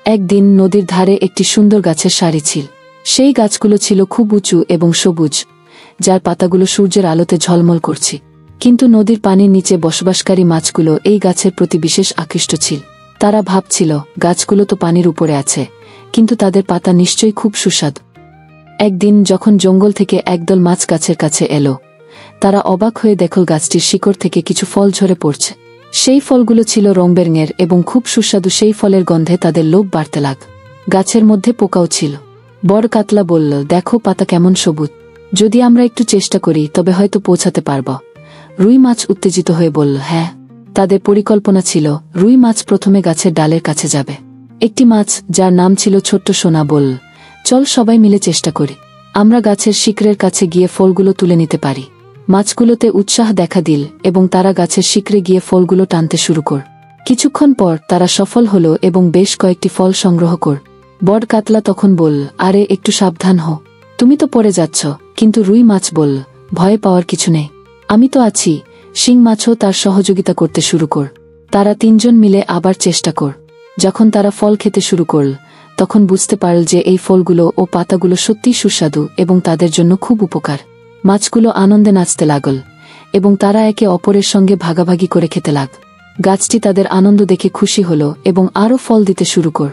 একদিন নদীর ধারে একটি সুন্দর গাছের সারি ছিল। সেই গাছগুলো ছিল খুব উঁচু এবং সবুজ, যার পাতাগুলো সূর্যের আলোতে ঝলমল করছে। কিন্তু নদীর পানির নিচে বসবাসকারী মাছগুলো এই গাছের প্রতি বিশেষ আকৃষ্ট ছিল। তারা ভাবছিল, গাছগুলো তো পানির উপরে আছে, কিন্তু তাদের পাতা নিশ্চয়ই খুব সুস্বাদু। একদিন যখন জঙ্গল থেকে একদল মাছ গাছের কাছে এলো, তারা অবাক হয়ে দেখল গাছটির শিকড় থেকে কিছু ফল ঝরে পড়ছে। সেই ফলগুলো ছিল রংবেরঙের এবং খুব সুস্বাদু। সেই ফলের গন্ধে তাদের লোভ বাড়তে লাগ। গাছের মধ্যে পোকাও ছিল। বড় কাতলা বলল, দেখো পাতা কেমন সবুজ, যদি আমরা একটু চেষ্টা করি তবে হয়তো পৌঁছাতে পারব। রুই মাছ উত্তেজিত হয়ে বলল, হ্যাঁ। তাদের পরিকল্পনা ছিল, রুই মাছ প্রথমে গাছের ডালের কাছে যাবে। একটি মাছ, যার নাম ছিল ছোট্ট সোনা, বলল, চল সবাই মিলে চেষ্টা করি, আমরা গাছের শিকড়ের কাছে গিয়ে ফলগুলো তুলে নিতে পারি। মাছগুলোতে উৎসাহ দেখা দিল এবং তারা গাছের শিকড়ে গিয়ে ফলগুলো টানতে শুরু কর। কিছুক্ষণ পর তারা সফল হল এবং বেশ কয়েকটি ফল সংগ্রহ কর। বড় কাতলা তখন বলল, আরে একটু সাবধান হও, তুমি তো পড়ে যাচ্ছ। কিন্তু রুই মাছ বলল, ভয় পাওয়ার কিছু নেই, আমি তো আছি। শিং মাছও তার সহযোগিতা করতে শুরু কর। তারা তিনজন মিলে আবার চেষ্টা কর। যখন তারা ফল খেতে শুরু করল, তখন বুঝতে পারল যে এই ফলগুলো ও পাতাগুলো সত্যিই সুস্বাদু এবং তাদের জন্য খুব উপকার। মাছগুলো আনন্দে নাচতে লাগল এবং তারা একে অপরের সঙ্গে ভাগাভাগি করে খেতে লাগ। গাছটি তাদের আনন্দ দেখে খুশি হল এবং আরও ফল দিতে শুরু কর।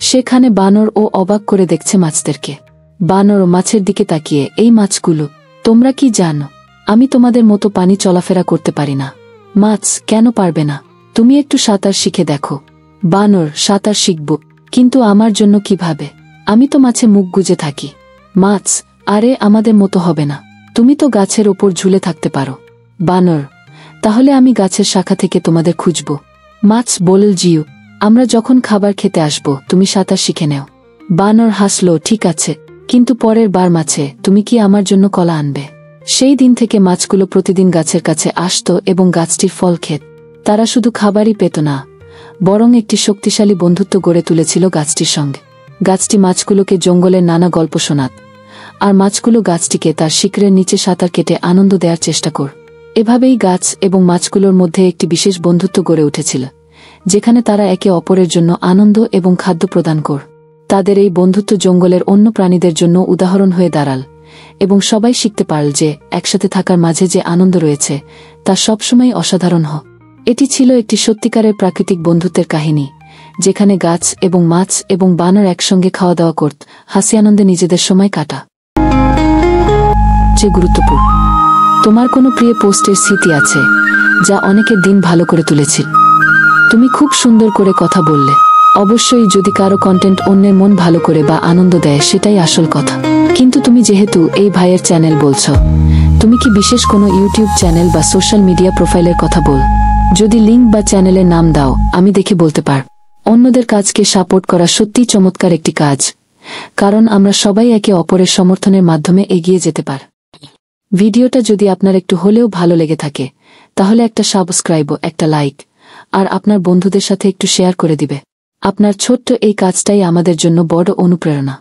সেখানে বানর ও অবাক করে দেখছে মাছদেরকে। বানর মাছের দিকে তাকিয়ে, এই মাছগুলো, তোমরা কি জানো, আমি তোমাদের মতো পানি চলাফেরা করতে পারি না। মাছ, কেন পারবে না? তুমি একটু সাঁতার শিখে দেখো। বানর, সাঁতার শিখব, কিন্তু আমার জন্য কিভাবে? আমি তো মাছে মুখ গুজে থাকি। মাছ, আরে আমাদের মতো হবে না, তুমি তো গাছের ওপর ঝুলে থাকতে পারো। বানর, তাহলে আমি গাছের শাখা থেকে তোমাদের খুঁজব। মাছ বলল, জিউ, আমরা যখন খাবার খেতে আসব তুমি সাঁতার শিখে নেও। বানর হাসল, ঠিক আছে, কিন্তু পরের বার মাছে তুমি কি আমার জন্য কলা আনবে? সেই দিন থেকে মাছগুলো প্রতিদিন গাছের কাছে আসত এবং গাছটির ফল খেত। তারা শুধু খাবারই পেত না, বরং একটি শক্তিশালী বন্ধুত্ব গড়ে তুলেছিল গাছটির সঙ্গে। গাছটি মাছগুলোকে জঙ্গলের নানা গল্প শোনাত, আর মাছগুলো গাছটিকে তার শিকড়ের নিচে সাঁতার কেটে আনন্দ দেওয়ার চেষ্টা কর। এভাবেই গাছ এবং মাছগুলোর মধ্যে একটি বিশেষ বন্ধুত্ব গড়ে উঠেছিল, যেখানে তারা একে অপরের জন্য আনন্দ এবং খাদ্য প্রদান কর। তাদের এই বন্ধুত্ব জঙ্গলের অন্য প্রাণীদের জন্য উদাহরণ হয়ে দাঁড়াল এবং সবাই শিখতে পারল যে একসাথে থাকার মাঝে যে আনন্দ রয়েছে তা সবসময় অসাধারণ হয়। এটি ছিল একটি সত্যিকারের প্রাকৃতিক বন্ধুত্বের কাহিনী, যেখানে গাছ এবং মাছ এবং বানর একসঙ্গে খাওয়া দাওয়া করত, হাসি আনন্দে নিজেদের সময় কাটা। যে গুরুত্বপূর্ণ, তোমার কোনো প্রিয় পোস্টের স্মৃতি আছে যা অনেকের দিন ভালো করে তুলেছিল? তুমি খুব সুন্দর করে কথা বললে। অবশ্যই, যদি কারো কন্টেন্ট অন্যের মন ভালো করে বা আনন্দ দেয় সেটাই আসল কথা। কিন্তু তুমি যেহেতু এই ভাইয়ের চ্যানেল বলছ, তুমি কি বিশেষ কোনো ইউটিউব চ্যানেল বা সোশ্যাল মিডিয়া প্রোফাইলের কথা বল? যদি লিঙ্ক বা চ্যানেলের নাম দাও, আমি দেখে বলতে পার। অন্যদের কাজকে সাপোর্ট করা সত্যিই চমৎকার একটি কাজ, কারণ আমরা সবাই একে অপরের সমর্থনের মাধ্যমে এগিয়ে যেতে পার। ভিডিওটা যদি আপনার একটু হলেও ভালো লেগে থাকে, তাহলে একটা সাবস্ক্রাইব, একটা লাইক আর আপনার বন্ধুদের সাথে একটু শেয়ার করে দিবে। আপনার ছোট্ট এই কাজটাই আমাদের জন্য বড় অনুপ্রেরণা।